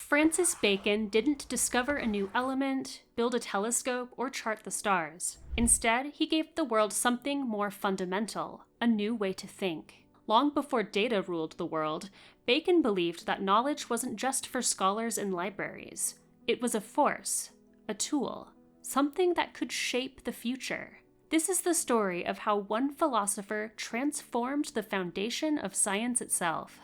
Francis Bacon didn't discover a new element, build a telescope, or chart the stars. Instead, he gave the world something more fundamental, a new way to think. Long before data ruled the world, Bacon believed that knowledge wasn't just for scholars in libraries. It was a force, a tool, something that could shape the future. This is the story of how one philosopher transformed the foundation of science itself.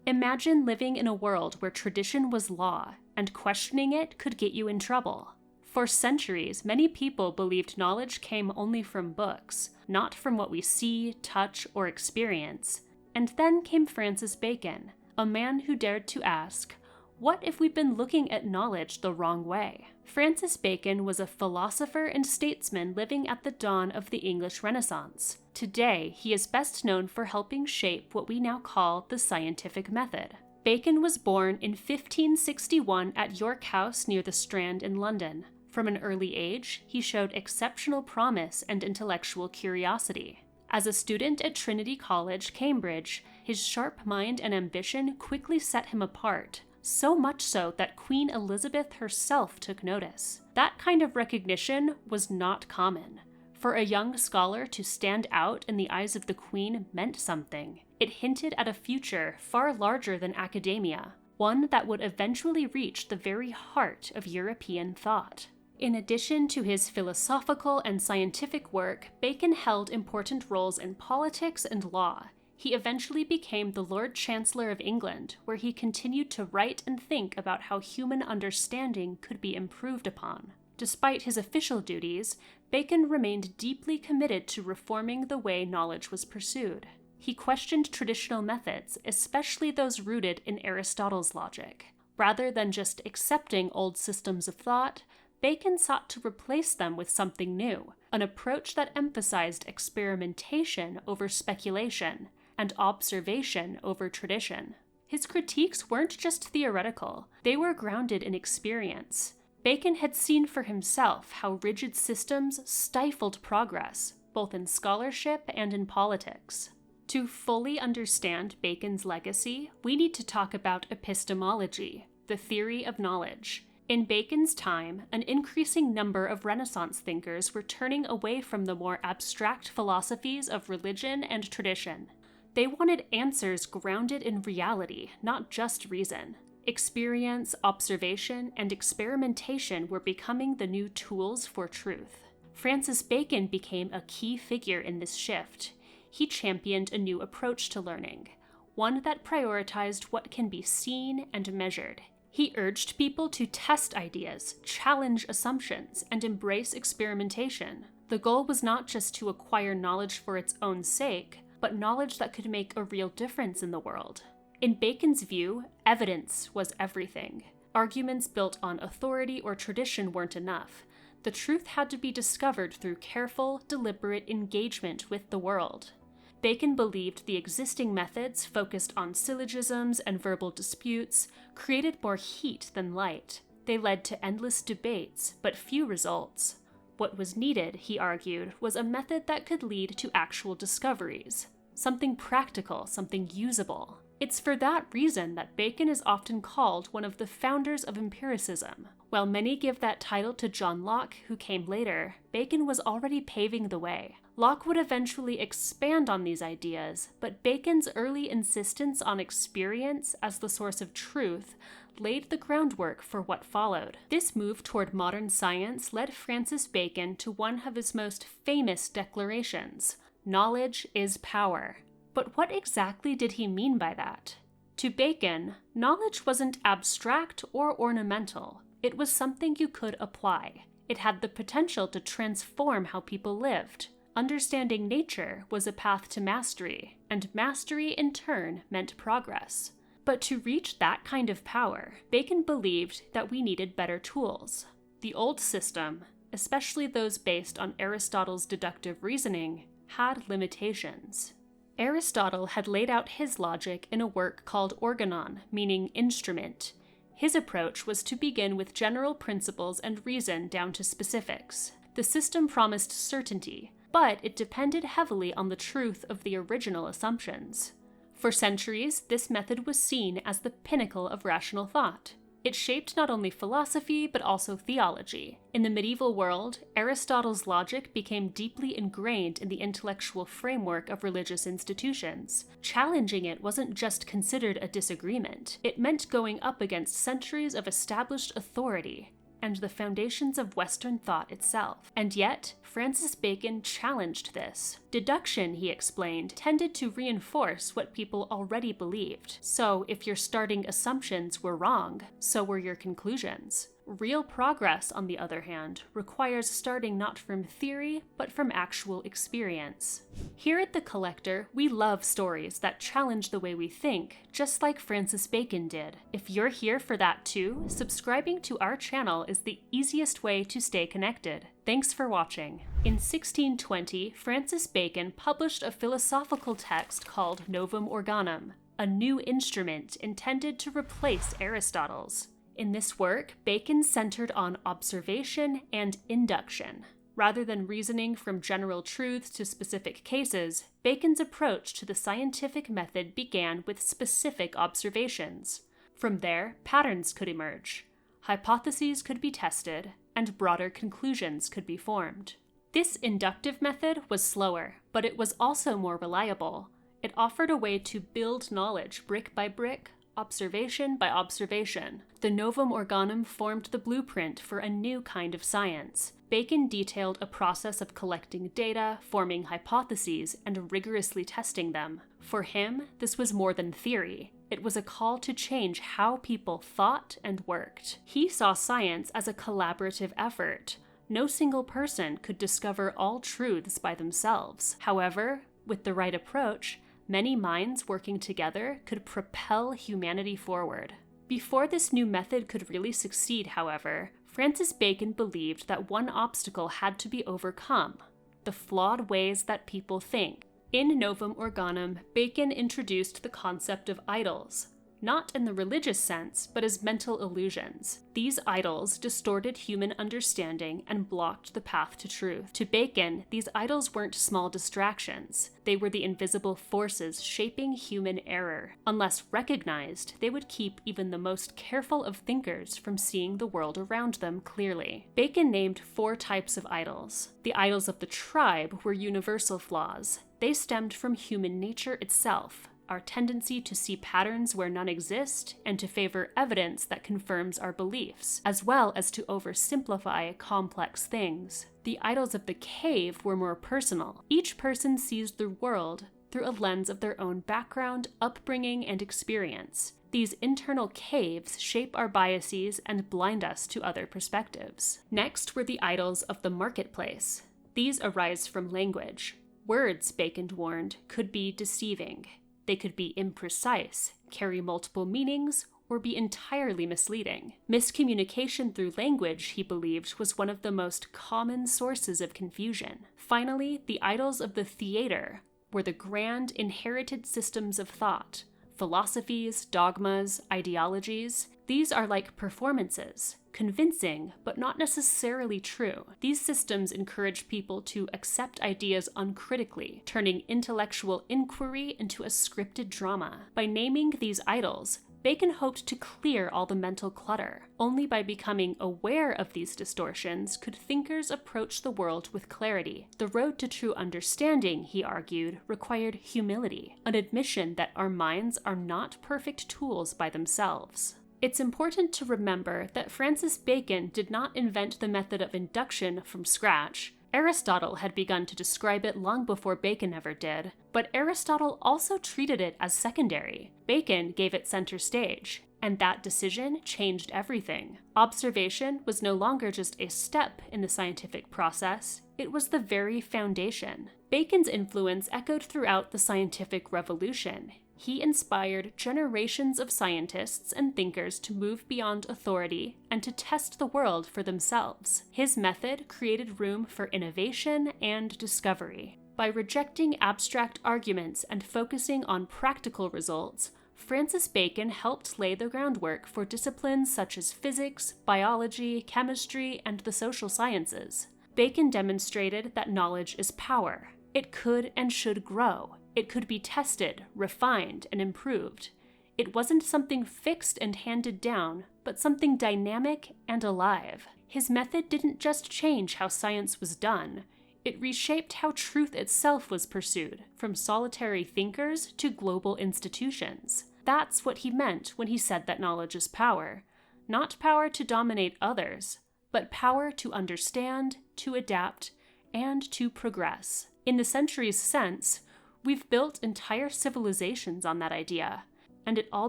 Imagine living in a world where tradition was law, and questioning it could get you in trouble. For centuries, many people believed knowledge came only from books, not from what we see, touch, or experience. And then came Francis Bacon, a man who dared to ask, what if we've been looking at knowledge the wrong way? Francis Bacon was a philosopher and statesman living at the dawn of the English Renaissance. Today, he is best known for helping shape what we now call the scientific method. Bacon was born in 1561 at York House near the Strand in London. From an early age, he showed exceptional promise and intellectual curiosity. As a student at Trinity College, Cambridge, his sharp mind and ambition quickly set him apart. So much so that Queen Elizabeth herself took notice. That kind of recognition was not common. For a young scholar to stand out in the eyes of the Queen meant something. It hinted at a future far larger than academia, one that would eventually reach the very heart of European thought. In addition to his philosophical and scientific work, Bacon held important roles in politics and law. He eventually became the Lord Chancellor of England, where he continued to write and think about how human understanding could be improved upon. Despite his official duties, Bacon remained deeply committed to reforming the way knowledge was pursued. He questioned traditional methods, especially those rooted in Aristotle's logic. Rather than just accepting old systems of thought, Bacon sought to replace them with something new, an approach that emphasized experimentation over speculation, and observation over tradition. His critiques weren't just theoretical, they were grounded in experience. Bacon had seen for himself how rigid systems stifled progress, both in scholarship and in politics. To fully understand Bacon's legacy, we need to talk about epistemology, the theory of knowledge. In Bacon's time, an increasing number of Renaissance thinkers were turning away from the more abstract philosophies of religion and tradition. They wanted answers grounded in reality, not just reason. Experience, observation, and experimentation were becoming the new tools for truth. Francis Bacon became a key figure in this shift. He championed a new approach to learning, one that prioritized what can be seen and measured. He urged people to test ideas, challenge assumptions, and embrace experimentation. The goal was not just to acquire knowledge for its own sake, but knowledge that could make a real difference in the world. In Bacon's view, evidence was everything. Arguments built on authority or tradition weren't enough. The truth had to be discovered through careful, deliberate engagement with the world. Bacon believed the existing methods focused on syllogisms and verbal disputes created more heat than light. They led to endless debates, but few results. What was needed, he argued, was a method that could lead to actual discoveries. Something practical, something usable. It's for that reason that Bacon is often called one of the founders of empiricism. While many give that title to John Locke, who came later, Bacon was already paving the way. Locke would eventually expand on these ideas, but Bacon's early insistence on experience as the source of truth laid the groundwork for what followed. This move toward modern science led Francis Bacon to one of his most famous declarations: knowledge is power. But what exactly did he mean by that? To Bacon, knowledge wasn't abstract or ornamental. It was something you could apply. It had the potential to transform how people lived. Understanding nature was a path to mastery, and mastery in turn meant progress. But to reach that kind of power, Bacon believed that we needed better tools. The old system, especially those based on Aristotle's deductive reasoning, had limitations. Aristotle had laid out his logic in a work called Organon, meaning instrument. His approach was to begin with general principles and reason down to specifics. The system promised certainty, but it depended heavily on the truth of the original assumptions. For centuries, this method was seen as the pinnacle of rational thought. It shaped not only philosophy, but also theology. In the medieval world, Aristotle's logic became deeply ingrained in the intellectual framework of religious institutions. Challenging it wasn't just considered a disagreement, it meant going up against centuries of established authority and the foundations of Western thought itself. And yet, Francis Bacon challenged this. Deduction, he explained, tended to reinforce what people already believed. So, if your starting assumptions were wrong, so were your conclusions. Real progress, on the other hand, requires starting not from theory, but from actual experience. Here at The Collector, we love stories that challenge the way we think, just like Francis Bacon did. If you're here for that too, subscribing to our channel is the easiest way to stay connected. Thanks for watching. In 1620, Francis Bacon published a philosophical text called Novum Organum, a new instrument intended to replace Aristotle's. In this work, Bacon centered on observation and induction. Rather than reasoning from general truths to specific cases, Bacon's approach to the scientific method began with specific observations. From there, patterns could emerge, hypotheses could be tested, and broader conclusions could be formed. This inductive method was slower, but it was also more reliable. It offered a way to build knowledge brick by brick, observation by observation. The Novum Organum formed the blueprint for a new kind of science. Bacon detailed a process of collecting data, forming hypotheses, and rigorously testing them. For him, this was more than theory. It was a call to change how people thought and worked. He saw science as a collaborative effort. No single person could discover all truths by themselves. However, with the right approach, many minds working together could propel humanity forward. Before this new method could really succeed, however, Francis Bacon believed that one obstacle had to be overcome: the flawed ways that people think. In Novum Organum, Bacon introduced the concept of idols, not in the religious sense, but as mental illusions. These idols distorted human understanding and blocked the path to truth. To Bacon, these idols weren't small distractions. They were the invisible forces shaping human error. Unless recognized, they would keep even the most careful of thinkers from seeing the world around them clearly. Bacon named 4 types of idols. The idols of the tribe were universal flaws. They stemmed from human nature itself, our tendency to see patterns where none exist, and to favor evidence that confirms our beliefs, as well as to oversimplify complex things. The idols of the cave were more personal. Each person sees the world through a lens of their own background, upbringing, and experience. These internal caves shape our biases and blind us to other perspectives. Next were the idols of the marketplace. These arise from language. Words, Bacon warned, could be deceiving. They could be imprecise, carry multiple meanings, or be entirely misleading. Miscommunication through language, he believed, was one of the most common sources of confusion. Finally, the idols of the theater were the grand inherited systems of thought, philosophies, dogmas, ideologies. These are like performances, convincing, but not necessarily true. These systems encourage people to accept ideas uncritically, turning intellectual inquiry into a scripted drama. By naming these idols, Bacon hoped to clear all the mental clutter. Only by becoming aware of these distortions could thinkers approach the world with clarity. The road to true understanding, he argued, required humility, an admission that our minds are not perfect tools by themselves. It's important to remember that Francis Bacon did not invent the method of induction from scratch. Aristotle had begun to describe it long before Bacon ever did, but Aristotle also treated it as secondary. Bacon gave it center stage, and that decision changed everything. Observation was no longer just a step in the scientific process, it was the very foundation. Bacon's influence echoed throughout the scientific revolution. He inspired generations of scientists and thinkers to move beyond authority and to test the world for themselves. His method created room for innovation and discovery. By rejecting abstract arguments and focusing on practical results, Francis Bacon helped lay the groundwork for disciplines such as physics, biology, chemistry, and the social sciences. Bacon demonstrated that knowledge is power. It could and should grow. It could be tested, refined, and improved. It wasn't something fixed and handed down, but something dynamic and alive. His method didn't just change how science was done. It reshaped how truth itself was pursued, from solitary thinkers to global institutions. That's what he meant when he said that knowledge is power. Not power to dominate others, but power to understand, to adapt, and to progress. In the century's sense, we've built entire civilizations on that idea, and it all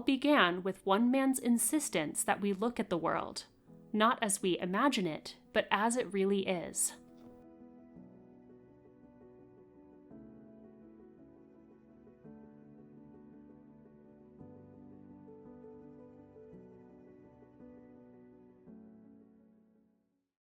began with one man's insistence that we look at the world, not as we imagine it, but as it really is.